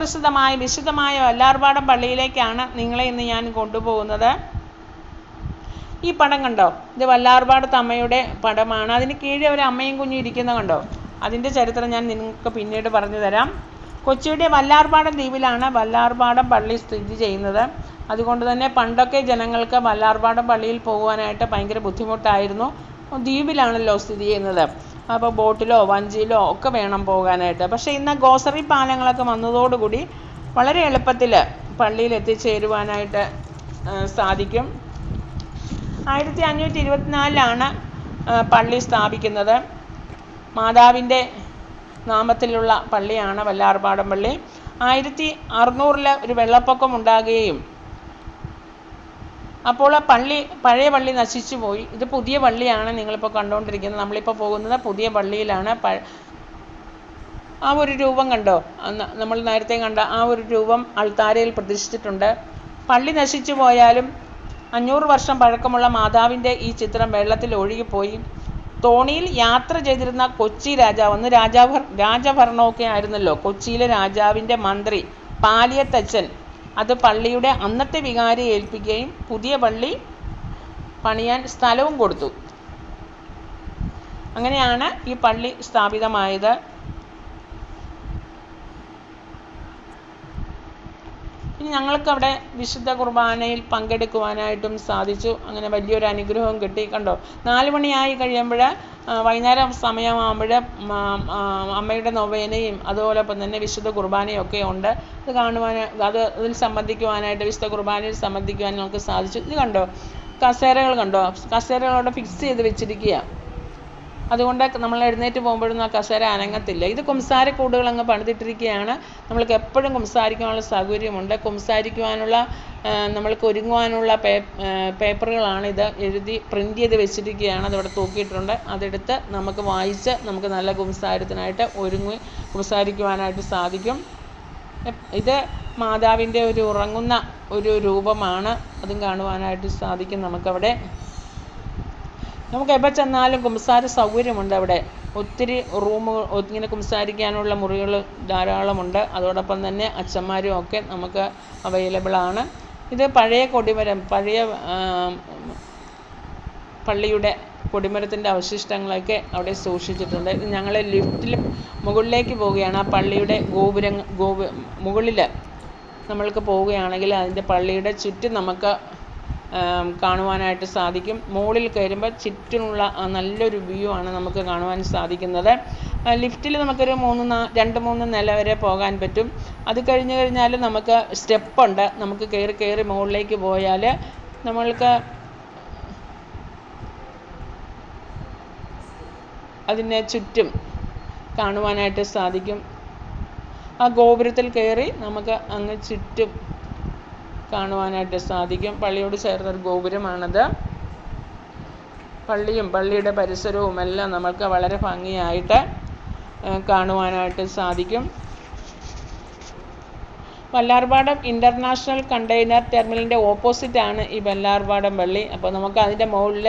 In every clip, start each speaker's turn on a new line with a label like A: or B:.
A: വിശുദ്ധമായ വല്ലാർപാടം പള്ളിയിലേക്കാണ് നിങ്ങളെ ഇന്ന് ഞാൻ കൊണ്ടുപോകുന്നത്. ഈ പടം കണ്ടോ? ഇത് വല്ലാർപാടത്ത് അമ്മയുടെ പടമാണ്. അതിന് കീഴെ ഒരു അമ്മയും കുഞ്ഞും ഇരിക്കുന്ന കണ്ടോ? അതിൻ്റെ ചരിത്രം ഞാൻ നിങ്ങൾക്ക് പിന്നീട് പറഞ്ഞു തരാം. കൊച്ചിയുടെ വല്ലാർപാടം ദ്വീപിലാണ് വല്ലാർപാടം പള്ളി സ്ഥിതി ചെയ്യുന്നത്. അതുകൊണ്ട് തന്നെ പണ്ടൊക്കെ ജനങ്ങൾക്ക് വല്ലാർപാടം പള്ളിയിൽ പോകുവാനായിട്ട് ഭയങ്കര ബുദ്ധിമുട്ടായിരുന്നു. ദ്വീപിലാണല്ലോ സ്ഥിതി ചെയ്യുന്നത്. അപ്പോൾ ബോട്ടിലോ വഞ്ചിയിലോ ഒക്കെ വേണം പോകാനായിട്ട്. പക്ഷേ ഇന്ന് ഗോസറി പാലങ്ങളൊക്കെ വന്നതോടുകൂടി വളരെ എളുപ്പത്തിൽ പള്ളിയിൽ എത്തിച്ചേരുവാനായിട്ട് സാധിക്കും. 1524 പള്ളി സ്ഥാപിക്കുന്നത്. മാതാവിൻ്റെ നാമത്തിലുള്ള പള്ളിയാണ് വല്ലാർപാടം പള്ളി. 1600 ഒരു വെള്ളപ്പൊക്കം ഉണ്ടാകുകയും അപ്പോൾ പഴയ പള്ളി നശിച്ചു പോയി. ഇത് പുതിയ പള്ളിയാണ് നിങ്ങളിപ്പോൾ കണ്ടുകൊണ്ടിരിക്കുന്നത്. നമ്മളിപ്പോൾ പോകുന്നത് പുതിയ പള്ളിയിലാണ്. ആ ഒരു രൂപം കണ്ടോ? നമ്മൾ നേരത്തെ കണ്ട ആ ഒരു രൂപം അൾത്താരയിൽ പ്രതിഷ്ഠിച്ചിട്ടുണ്ട്. പള്ളി നശിച്ചു പോയാലും 500 വർഷം പഴക്കമുള്ള മാതാവിൻ്റെ ഈ ചിത്രം വെള്ളത്തിൽ ഒഴുകിപ്പോയി. തോണിയിൽ യാത്ര ചെയ്തിരുന്ന കൊച്ചി രാജാവ്, അന്ന് രാജഭരണമൊക്കെ ആയിരുന്നല്ലോ, കൊച്ചിയിലെ രാജാവിൻ്റെ മന്ത്രി പാലിയത്തച്ഛൻ അത് പള്ളിയുടെ അന്നത്തെ വികാരിയെ ഏൽപ്പിക്കുകയും പുതിയ പള്ളി പണിയാൻ സ്ഥലവും കൊടുത്തു. അങ്ങനെയാണ് ഈ പള്ളി സ്ഥാപിതമായത്. ഇനി ഞങ്ങൾക്കവിടെ വിശുദ്ധ കുർബാനയിൽ പങ്കെടുക്കുവാനായിട്ടും സാധിച്ചു. അങ്ങനെ വലിയൊരു അനുഗ്രഹവും കിട്ടി. കണ്ടോ, 4 മണിയായി കഴിയുമ്പോൾ വൈകുന്നേരം സമയമാകുമ്പോൾ അമ്മയുടെ നൊവേനയും അതുപോലൊപ്പം തന്നെ വിശുദ്ധ കുർബാനയും ഒക്കെ ഉണ്ട്. അത് അതിൽ സംബന്ധിക്കുവാനായിട്ട്, വിശുദ്ധ കുർബാനയിൽ സംബന്ധിക്കുവാൻ നമുക്ക് സാധിച്ചു. ഇത് കണ്ടോ, കസേരകൾ കണ്ടോ? കസേരകളോടെ ഫിക്സ് ചെയ്ത് വെച്ചിരിക്കുക. അതുകൊണ്ട് നമ്മൾ എഴുന്നേറ്റ് പോകുമ്പോഴൊന്നും ആ കസേര അനങ്ങത്തില്ല. ഇത് കുംസാരക്കൂടുകൾ അങ്ങ് പണിതിട്ടിരിക്കുകയാണ്. നമ്മൾക്ക് എപ്പോഴും കുംസാരിക്കുവാനുള്ള സൗകര്യമുണ്ട്. കുംസാരിക്കുവാനുള്ള നമ്മൾക്ക് ഒരുങ്ങുവാനുള്ള പേപ്പറുകളാണ് ഇത് എഴുതി പ്രിൻ്റ് ചെയ്ത് വെച്ചിരിക്കുകയാണ്. അതവിടെ തൂക്കിയിട്ടുണ്ട്. അതെടുത്ത് നമുക്ക് വായിച്ച് നമുക്ക് നല്ല കുംസാരത്തിനായിട്ട് കുംസാരിക്കുവാനായിട്ട് സാധിക്കും. ഇത് മാതാവിൻ്റെ ഒരു ഉറങ്ങുന്ന ഒരു രൂപമാണ്. അതും കാണുവാനായിട്ട് സാധിക്കും നമുക്കവിടെ. നമുക്ക് എപ്പോൾ ചെന്നാലും കുംസാര സൗകര്യമുണ്ട് അവിടെ. ഒത്തിരി റൂമുകൾ, ഇങ്ങനെ കുംസാരിക്കാനുള്ള മുറികൾ ധാരാളമുണ്ട്. അതോടൊപ്പം തന്നെ അച്ഛന്മാരും ഒക്കെ നമുക്ക് അവൈലബിളാണ്. ഇത് പഴയ കൊടിമരം, പഴയ പള്ളിയുടെ കൊടിമരത്തിൻ്റെ അവശിഷ്ടങ്ങളൊക്കെ അവിടെ സൂക്ഷിച്ചിട്ടുണ്ട്. ഇത് ഞങ്ങൾ ലിഫ്റ്റിൽ മുകളിലേക്ക് പോവുകയാണ്. ആ പള്ളിയുടെ മുകളിൽ നമ്മൾക്ക് പോവുകയാണെങ്കിൽ അതിൻ്റെ പള്ളിയുടെ ചുറ്റും നമുക്ക് കാണുവാനായിട്ട് സാധിക്കും. മുകളിൽ കയറുമ്പോൾ ചുറ്റിനുള്ള നല്ലൊരു വ്യൂ ആണ് നമുക്ക് കാണുവാൻ സാധിക്കുന്നത്. ലിഫ്റ്റിൽ നമുക്കൊരു 2-3 നില വരെ പോകാൻ പറ്റും. അത് കഴിഞ്ഞാൽ നമുക്ക് സ്റ്റെപ്പുണ്ട്. നമുക്ക് കയറി മുകളിലേക്ക് പോയാൽ നമ്മൾക്ക് അതിനെ ചുറ്റും കാണുവാനായിട്ട് സാധിക്കും. ആ ഗോപുരത്തിൽ കയറി നമുക്ക് അങ്ങ് ചുറ്റും കാണുവാനായിട്ട് സാധിക്കും. പള്ളിയോട് ചേർന്നൊരു ഗോപുരമാണത്. പള്ളിയും പള്ളിയുടെ പരിസരവും എല്ലാം നമുക്ക് വളരെ ഭംഗിയായിട്ട് കാണുവാനായിട്ട് സാധിക്കും. വല്ലാർപാടം ഇൻ്റർനാഷണൽ കണ്ടെയ്നർ ടെർമിനലിൻ്റെ ഓപ്പോസിറ്റാണ് ഈ വല്ലാർപാടം പള്ളി. അപ്പോൾ നമുക്ക് അതിൻ്റെ മുകളിൽ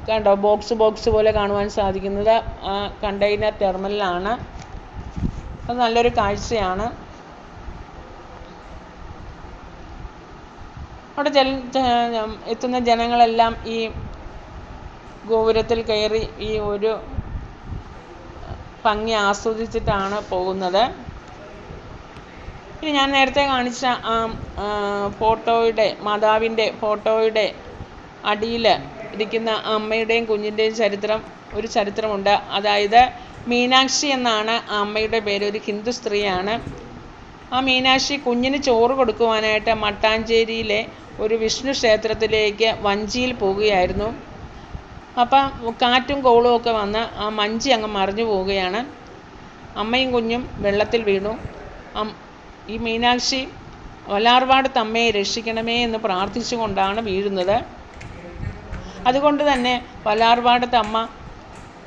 A: കണ്ടോ ബോക്സ് പോലെ കാണുവാൻ സാധിക്കുന്നത് ആ കണ്ടെയ്നർ ടെർമിനലാണ്. അത് നല്ലൊരു കാഴ്ചയാണ്. അവിടെ എത്തുന്ന ജനങ്ങളെല്ലാം ഈ ഗോപുരത്തിൽ കയറി ഈ ഒരു ഭംഗി ആസ്വദിച്ചിട്ടാണ് പോകുന്നത്. ഇനി ഞാൻ നേരത്തെ കാണിച്ച മാതാവിൻ്റെ ഫോട്ടോയുടെ അടിയിൽ ഇരിക്കുന്ന അമ്മയുടെയും കുഞ്ഞിൻ്റെയും ചരിത്രമുണ്ട്. അതായത് മീനാക്ഷി എന്നാണ് ആ അമ്മയുടെ പേര്. ഒരു ഹിന്ദു സ്ത്രീയാണ്. ആ മീനാക്ഷി കുഞ്ഞിന് ചോറ് കൊടുക്കുവാനായിട്ട് മട്ടാഞ്ചേരിയിലെ ഒരു വിഷ്ണു ക്ഷേത്രത്തിലേക്ക് വഞ്ചിയിൽ പോവുകയായിരുന്നു. അപ്പം കാറ്റും കോളും ഒക്കെ വന്ന് ആ വഞ്ചി അങ്ങ് മറിഞ്ഞു പോവുകയാണ്. അമ്മയും കുഞ്ഞും വെള്ളത്തിൽ വീണു. ഈ മീനാക്ഷി വല്ലാർപാടത്ത് അമ്മയെ രക്ഷിക്കണമേ എന്ന് പ്രാർത്ഥിച്ചുകൊണ്ടാണ് വീഴുന്നത്. അതുകൊണ്ട് തന്നെ വല്ലാർപാടത്ത് അമ്മ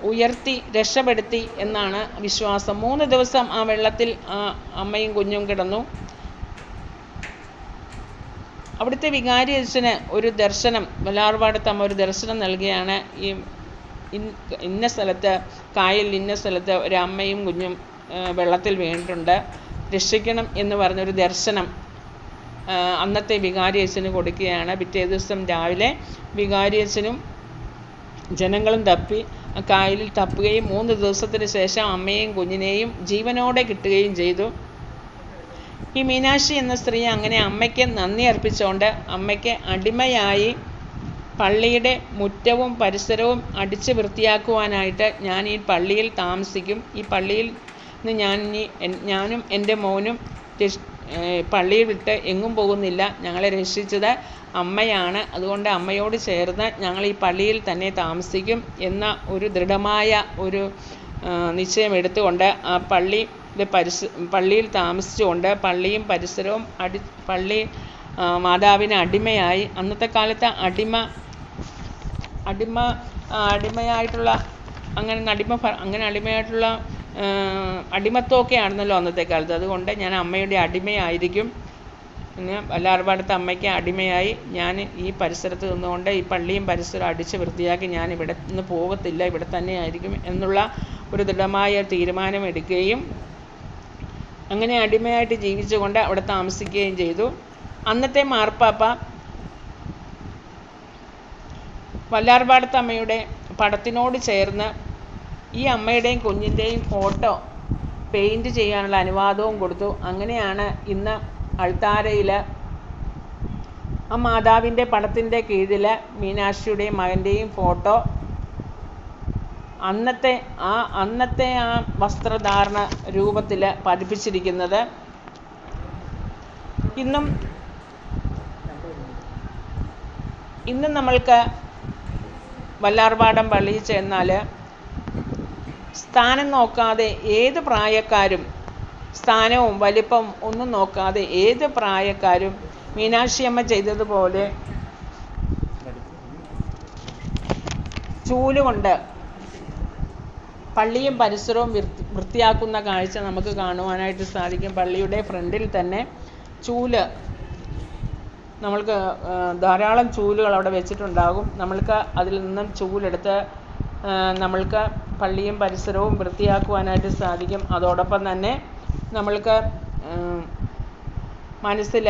A: ഉയർത്തി രക്ഷപ്പെടുത്തി എന്നാണ് വിശ്വാസം. 3 ദിവസം ആ വെള്ളത്തിൽ അമ്മയും കുഞ്ഞും കിടന്നു. അവിടുത്തെ വികാരി അച്ഛന് ഒരു ദർശനം, വല്ലാർപാടത്ത് അമ്മ ഒരു ദർശനം നൽകുകയാണ്. ഇന്ന സ്ഥലത്ത്, കായലിൽ ഇന്ന സ്ഥലത്ത് ഒരു അമ്മയും കുഞ്ഞും വെള്ളത്തിൽ വീണിട്ടുണ്ട്. രക്ഷിക്കണം എന്ന് പറഞ്ഞൊരു ദർശനം അന്നത്തെ വികാരിയച്ഛന് കൊടുക്കുകയാണ്. പിറ്റേ ദിവസം രാവിലെ വികാരിയച്ഛനും ജനങ്ങളും തപ്പി കായലിൽ തപ്പുകയും 3 ദിവസത്തിന് ശേഷം അമ്മയെയും കുഞ്ഞിനെയും ജീവനോടെ കിട്ടുകയും ചെയ്തു. ഈ മീനാക്ഷി എന്ന സ്ത്രീ അങ്ങനെ അമ്മയ്ക്ക് നന്ദി അർപ്പിച്ചുകൊണ്ട് അമ്മയ്ക്ക് അടിമയായി പള്ളിയുടെ മുറ്റവും പരിസരവും അടിച്ച് വൃത്തിയാക്കുവാനായിട്ട് ഞാൻ ഈ പള്ളിയിൽ താമസിക്കും. ഈ പള്ളിയിൽ നിന്ന് ഞാനും എൻ്റെ മോനും പള്ളിയിൽ വിട്ട് എങ്ങും പോകുന്നില്ല. ഞങ്ങളെ രക്ഷിച്ചത് അമ്മയാണ്. അതുകൊണ്ട് അമ്മയോട് ചേർന്ന് ഞങ്ങൾ ഈ പള്ളിയിൽ തന്നെ താമസിക്കും എന്ന ഒരു ദൃഢമായ ഒരു നിശ്ചയം എടുത്തുകൊണ്ട് ആ പള്ളിയിൽ താമസിച്ചുകൊണ്ട് പള്ളിയും പരിസരവും പള്ളി മാതാവിന് അടിമയായി. അന്നത്തെ കാലത്ത് അടിമയായിട്ടുള്ള അടിമയായിട്ടുള്ള അടിമത്വമൊക്കെ ആണെന്നല്ലോ അന്നത്തെ കാലത്ത്. അതുകൊണ്ട് ഞാൻ അമ്മയുടെ അടിമയായിരിക്കും. പിന്നെ വല്ലാർപാടത്തെ അമ്മയ്ക്ക് അടിമയായി ഞാൻ ഈ പരിസരത്ത് നിന്നുകൊണ്ട് ഈ പള്ളിയും പരിസരവും അടിച്ച് വൃത്തിയാക്കി ഞാൻ ഇവിടെ നിന്ന് പോകത്തില്ല, ഇവിടെ തന്നെ ആയിരിക്കും എന്നുള്ള ഒരു ദൃഢമായ തീരുമാനമെടുക്കുകയും അങ്ങനെ അടിമയായിട്ട് ജീവിച്ചുകൊണ്ട് അവിടെ താമസിക്കുകയും ചെയ്തു. അന്നത്തെ മാർപ്പാപ്പ വല്ലാർപാടത്തെ അമ്മയുടെ പടത്തിനോട് ചേർന്ന് ഈ അമ്മയുടെയും കുഞ്ഞിൻ്റെയും ഫോട്ടോ പെയിൻറ്റ് ചെയ്യാനുള്ള അനുവാദവും കൊടുത്തു. അങ്ങനെയാണ് ഇന്ന് അൾത്താരയിൽ ആ മാതാവിൻ്റെ പടത്തിൻ്റെ കീഴിൽ മീനാക്ഷിയുടെയും മകൻ്റെയും ഫോട്ടോ അന്നത്തെ ആ വസ്ത്രധാരണ രൂപത്തിൽ പതിപ്പിച്ചിരിക്കുന്നത്. ഇന്നും നമ്മൾക്ക് വല്ലാർപാടം പള്ളിയിൽ ചെന്നാൽ സ്ഥാനം നോക്കാതെ ഏത് പ്രായക്കാരും, സ്ഥാനവും വലിപ്പവും ഒന്നും നോക്കാതെ ഏത് പ്രായക്കാരും മീനാക്ഷിയമ്മ ചെയ്തതുപോലെ ചൂലുകൊണ്ട് പള്ളിയും പരിസരവും വൃത്തിയാക്കുന്ന കാഴ്ച നമുക്ക് കാണുവാനായിട്ട് സാധിക്കും. പള്ളിയുടെ ഫ്രണ്ടിൽ തന്നെ നമ്മൾക്ക് ധാരാളം ചൂലുകൾ അവിടെ വെച്ചിട്ടുണ്ടാകും. നമ്മൾക്ക് അതിൽ നിന്നും ചൂലെടുത്ത് നമ്മൾക്ക് പള്ളിയും പരിസരവും വൃത്തിയാക്കുവാനായിട്ട് സാധിക്കും. അതോടൊപ്പം തന്നെ നമ്മൾക്ക് മനസ്സിൽ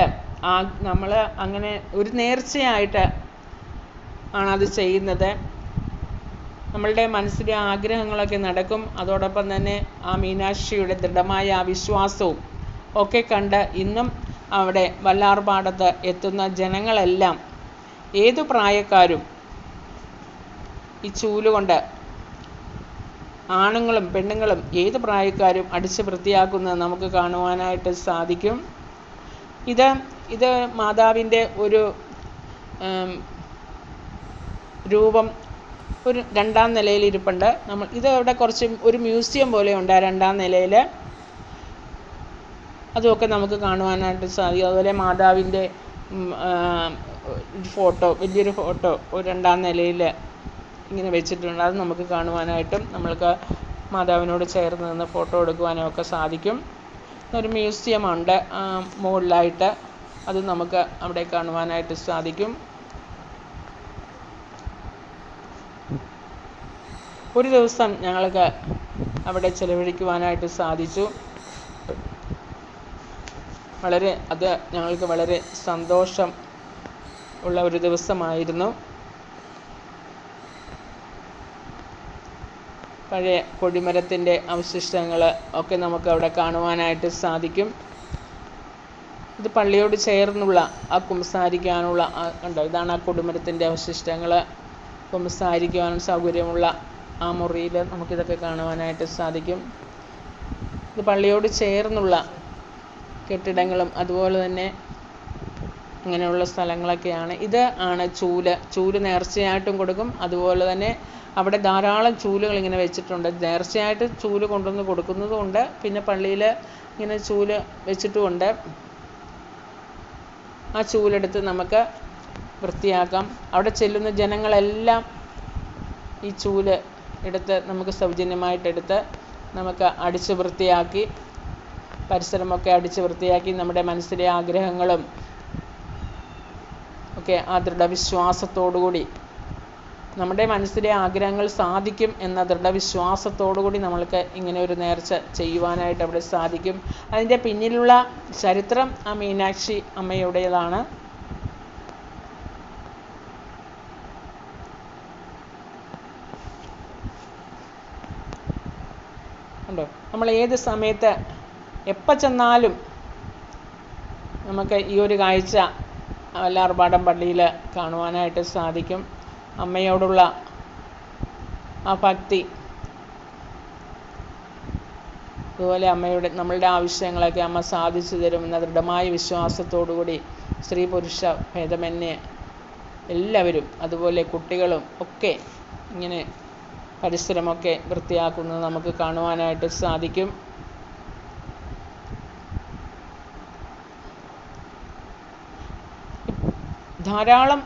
A: നമ്മൾ അങ്ങനെ ഒരു നേർച്ചയായിട്ട് ആണത് ചെയ്യുന്നത്. നമ്മളുടെ മനസ്സിലെ ആഗ്രഹങ്ങളൊക്കെ നടക്കും. അതോടൊപ്പം തന്നെ ആ മീനാക്ഷിയുടെ ദൃഢമായ ആ വിശ്വാസവും ഒക്കെ കണ്ട് ഇന്നും അവിടെ വല്ലാർപാടത്ത് എത്തുന്ന ജനങ്ങളെല്ലാം ഏതു പ്രായക്കാരും ഈ ചൂലുകൊണ്ട്, ആണുങ്ങളും പെണ്ണുങ്ങളും ഏത് പ്രായക്കാരും അടിച്ച് വൃത്തിയാക്കുന്നത് നമുക്ക് കാണുവാനായിട്ട് സാധിക്കും. ഇത് മാതാവിൻ്റെ ഒരു രൂപം ഒരു 2ാം നിലയിൽ ഇരിപ്പുണ്ട്. ഇത് ഇവിടെ കുറച്ച് ഒരു മ്യൂസിയം പോലെയുണ്ട് 2ാം നിലയിൽ. അതുമൊക്കെ നമുക്ക് കാണുവാനായിട്ട് സാധിക്കും. അതുപോലെ മാതാവിൻ്റെ ഫോട്ടോ, വലിയൊരു ഫോട്ടോ ഒരു 2ാം നിലയിൽ ഇങ്ങനെ വെച്ചിട്ടുണ്ട്. അത് നമുക്ക് കാണുവാനായിട്ടും നമ്മൾക്ക് മാതാവിനോട് ചേർന്ന് നിന്ന് ഫോട്ടോ എടുക്കുവാനും ഒക്കെ സാധിക്കും. ഒരു മ്യൂസിയമുണ്ട് മുകളിലായിട്ട്, അത് നമുക്ക് അവിടെ കാണുവാനായിട്ട് സാധിക്കും. ഒരു ദിവസം ഞങ്ങൾക്ക് അവിടെ ചിലവഴിക്കുവാനായിട്ട് സാധിച്ചു. അത് ഞങ്ങൾക്ക് വളരെ സന്തോഷം ഉള്ള ഒരു ദിവസമായിരുന്നു. പഴയ കൊടിമരത്തിൻ്റെ അവശിഷ്ടങ്ങൾ ഒക്കെ നമുക്ക് അവിടെ കാണുവാനായിട്ട് സാധിക്കും. ഇത് പള്ളിയോട് ചേർന്നുള്ള ആ കുമ്പസാരിക്കാനുള്ള കണ്ടോ, ഇതാണ് ആ കൊടിമരത്തിൻ്റെ അവശിഷ്ടങ്ങൾ. കുമ്പസാരിക്കുവാൻ സൗകര്യമുള്ള ആ മുറിയിൽ നമുക്കിതൊക്കെ കാണുവാനായിട്ട് സാധിക്കും. ഇത് പള്ളിയോട് ചേർന്നുള്ള കെട്ടിടങ്ങളും അതുപോലെ തന്നെ അങ്ങനെയുള്ള സ്ഥലങ്ങളൊക്കെയാണ്. ഇത് ആണ് ചൂല് നേർച്ചയായിട്ടും കൊടുക്കും. അതുപോലെ തന്നെ അവിടെ ധാരാളം ചൂലുകൾ ഇങ്ങനെ വെച്ചിട്ടുണ്ട്. നേർച്ചയായിട്ട് ചൂല് കൊണ്ടുവന്ന് കൊടുക്കുന്നതുമുണ്ട്, പിന്നെ പള്ളിയിൽ ഇങ്ങനെ ചൂല് വെച്ചിട്ടുമുണ്ട്. ആ ചൂലെടുത്ത് നമുക്ക് വൃത്തിയാക്കാം. അവിടെ ചെല്ലുന്ന ജനങ്ങളെല്ലാം ഈ ചൂല് എടുത്ത് നമുക്ക് സൗജന്യമായിട്ടെടുത്ത് നമുക്ക് അടിച്ച് വൃത്തിയാക്കി, പരിസരമൊക്കെ അടിച്ച് വൃത്തിയാക്കി നമ്മുടെ മനസ്സിലെ ആഗ്രഹങ്ങളും ഒക്കെ ആ ദൃഢവിശ്വാസത്തോടുകൂടി നമ്മുടെ മനസ്സിലെ ആഗ്രഹങ്ങൾ സാധിക്കും എന്ന ദൃഢവിശ്വാസത്തോടുകൂടി നമ്മൾക്ക് ഇങ്ങനെ ഒരു നേർച്ച ചെയ്യുവാനായിട്ട് അവിടെ സാധിക്കും. അതിൻ്റെ പിന്നിലുള്ള ചരിത്രം ആ മീനാക്ഷി അമ്മയുടേതാണ്. ഉണ്ടോ, നമ്മൾ ഏത് സമയത്ത് എപ്പോൾ ചെന്നാലും നമുക്ക് ഈ ഒരു കാഴ്ച വല്ലാർപാടം പള്ളിയിൽ കാണുവാനായിട്ട് സാധിക്കും. അമ്മയോടുള്ള ആ ഭക്തി, അതുപോലെ അമ്മയുടെ നമ്മളുടെ ആവശ്യങ്ങളൊക്കെ അമ്മ സാധിച്ചു തരുമെന്ന ദൃഢമായ വിശ്വാസത്തോടുകൂടി സ്ത്രീ പുരുഷ ഭേദമന്യേ എല്ലാവരും, അതുപോലെ കുട്ടികളും ഒക്കെ ഇങ്ങനെ പരിസരമൊക്കെ വൃത്തിയാക്കുന്നത് നമുക്ക് കാണുവാനായിട്ട് സാധിക്കും. ധാരാളം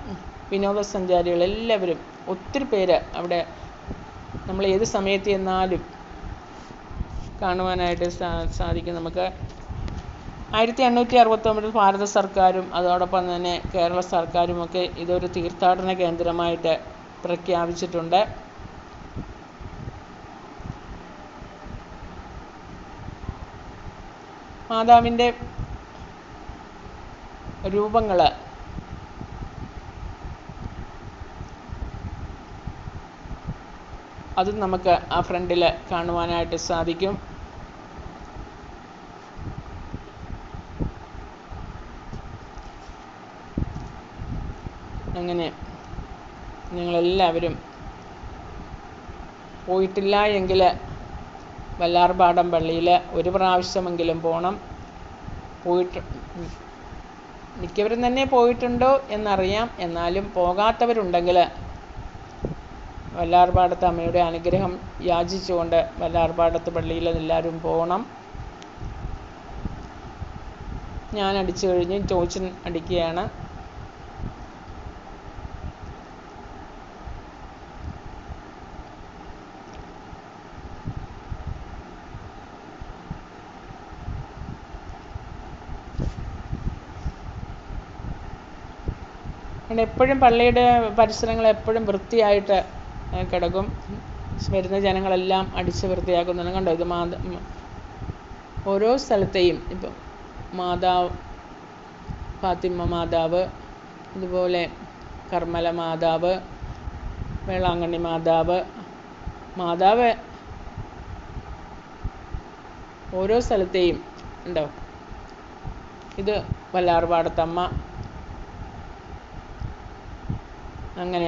A: വിനോദസഞ്ചാരികൾ എല്ലാവരും, ഒത്തിരി പേര് അവിടെ നമ്മൾ ഏത് സമയത്ത് ചെന്നാലും കാണുവാനായിട്ട് സാധിക്കും. നമുക്ക് 1869 ഭാരത സർക്കാരും അതോടൊപ്പം തന്നെ കേരള സർക്കാരുമൊക്കെ ഇതൊരു തീർത്ഥാടന കേന്ദ്രമായിട്ട് പ്രഖ്യാപിച്ചിട്ടുണ്ട്. മാതാവിൻ്റെ രൂപങ്ങൾ അതും നമുക്ക് ആ ഫ്രണ്ടിൽ കാണുവാനായിട്ട് സാധിക്കും. അങ്ങനെ നിങ്ങളെല്ലാവരും പോയിട്ടില്ല എങ്കിൽ വല്ലാർപാടം പള്ളിയിൽ ഒരു പ്രാവശ്യമെങ്കിലും പോകണം. മിക്കവരും തന്നെ പോയിട്ടുണ്ടോ എന്നറിയാം, എന്നാലും പോകാത്തവരുണ്ടെങ്കിൽ വല്ലാർപാടത്ത് അമ്മയുടെ അനുഗ്രഹം യാചിച്ചുകൊണ്ട് വല്ലാർപാടത്ത് പള്ളിയിൽ എല്ലാവരും പോകണം. ഞാൻ അടിച്ചു കഴിഞ്ഞ് ചോച്ചൻ അടിക്കുകയാണ്. എപ്പോഴും പള്ളിയുടെ പരിസരങ്ങൾ എപ്പോഴും വൃത്തിയായിട്ട് കിടക്കും. വരുന്ന ജനങ്ങളെല്ലാം അടിച്ച് വൃത്തിയാക്കുന്നുണ്ട്. കണ്ടോ, ഇത് ഓരോ സ്ഥലത്തെയും ഇപ്പം മാതാവ്, ഫാത്തിമ മാതാവ്, അതുപോലെ കർമ്മല മാതാവ്, വേളാങ്കണ്ണി മാതാവ് ഓരോ സ്ഥലത്തെയും ഉണ്ടോ. ഇത് വല്ലാർപാടത്തമ്മ. അങ്ങനെ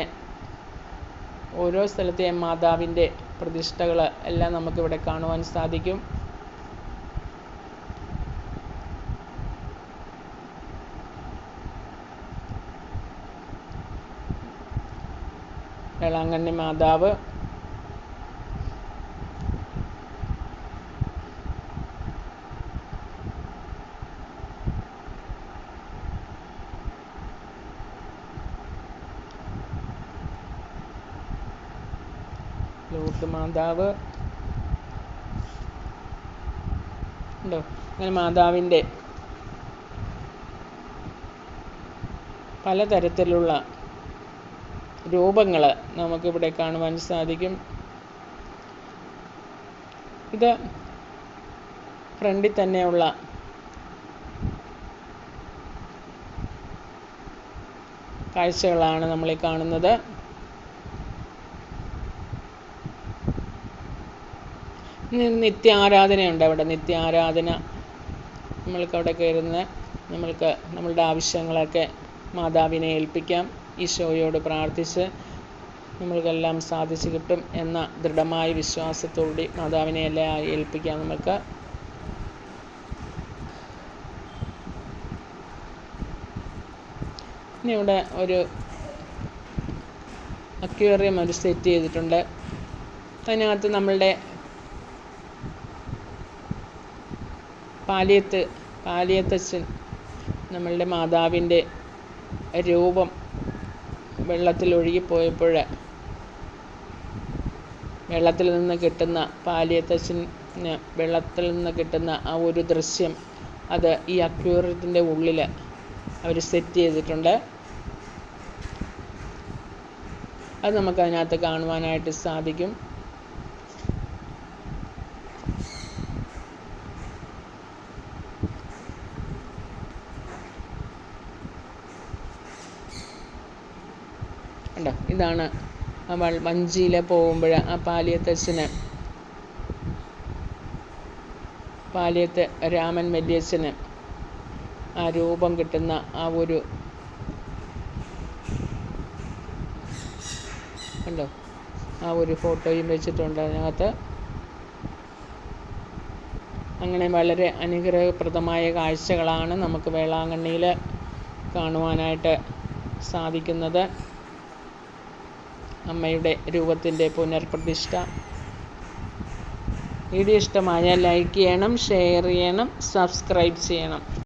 A: ഓരോ സ്ഥലത്തെയും മാതാവിൻ്റെ പ്രതിഷ്ഠകൾ എല്ലാം നമുക്കിവിടെ കാണുവാൻ സാധിക്കും. വേളാങ്കണ്ണി മാതാവ്, ലൂർദ് മാതാവ് ഉണ്ടോ. അങ്ങനെ മാതാവിൻ്റെ പലതരത്തിലുള്ള രൂപങ്ങൾ നമുക്കിവിടെ കാണുവാൻ സാധിക്കും. ഇത് ഫ്രണ്ടിൽ തന്നെയുള്ള കാഴ്ചകളാണ് നമ്മളീ കാണുന്നത്. നിത്യാരാധനയുണ്ട് അവിടെ. നിത്യാരാധന നമ്മൾക്കവിടെ കയറുന്ന നമ്മൾക്ക് നമ്മളുടെ ആവശ്യങ്ങളൊക്കെ മാതാവിനെ ഏൽപ്പിക്കാം. ഈശോയോട് പ്രാർത്ഥിച്ച് നമ്മൾക്കെല്ലാം സാധിച്ചു കിട്ടും എന്ന ദൃഢമായ വിശ്വാസത്തോടെ മാതാവിനെ എല്ലാം ഏൽപ്പിക്കാം നമുക്ക്. ഇനി ഇവിടെ ഒരു അക്വേറിയം ഒരു സെറ്റ് ചെയ്തിട്ടുണ്ട്. അതിനകത്ത് നമ്മളുടെ പാലിയത്തച്ഛൻ നമ്മളുടെ മാതാവിൻ്റെ രൂപം വെള്ളത്തിൽ ഒഴുകിപ്പോയപ്പോൾ വെള്ളത്തിൽ നിന്ന് കിട്ടുന്ന പാലിയത്തച്ഛന് വെള്ളത്തിൽ നിന്ന് കിട്ടുന്ന ആ ഒരു ദൃശ്യം, അത് ഈ അക്വേറിയത്തിൻ്റെ ഉള്ളിൽ അവർ സെറ്റ് ചെയ്തിട്ടുണ്ട്. അത് നമുക്കതിനകത്ത് കാണുവാനായിട്ട് സാധിക്കും. കണ്ടോ, ഇതാണ് അവൾ വഞ്ചിയിൽ പോകുമ്പോൾ ആ പാലിയത്ത് രാമൻ വല്യച്ഛന് ആ രൂപം കിട്ടുന്ന ആ ഒരു കണ്ടോ, ആ ഒരു ഫോട്ടോയും വെച്ചിട്ടുണ്ട് അതിനകത്ത്. അങ്ങനെ വളരെ അനുഗ്രഹപ്രദമായ കാഴ്ചകളാണ് നമുക്ക് വേളാങ്കണ്ണിയിൽ കാണുവാനായിട്ട് സാധിക്കുന്നത്. അമ്മയുടെ രൂപത്തിൻ്റെ പുനർപ്രതിഷ്ഠ. വീഡിയോ ഇഷ്ടമായാൽ ലൈക്ക് ചെയ്യണം, ഷെയർ ചെയ്യണം, സബ്സ്ക്രൈബ് ചെയ്യണം.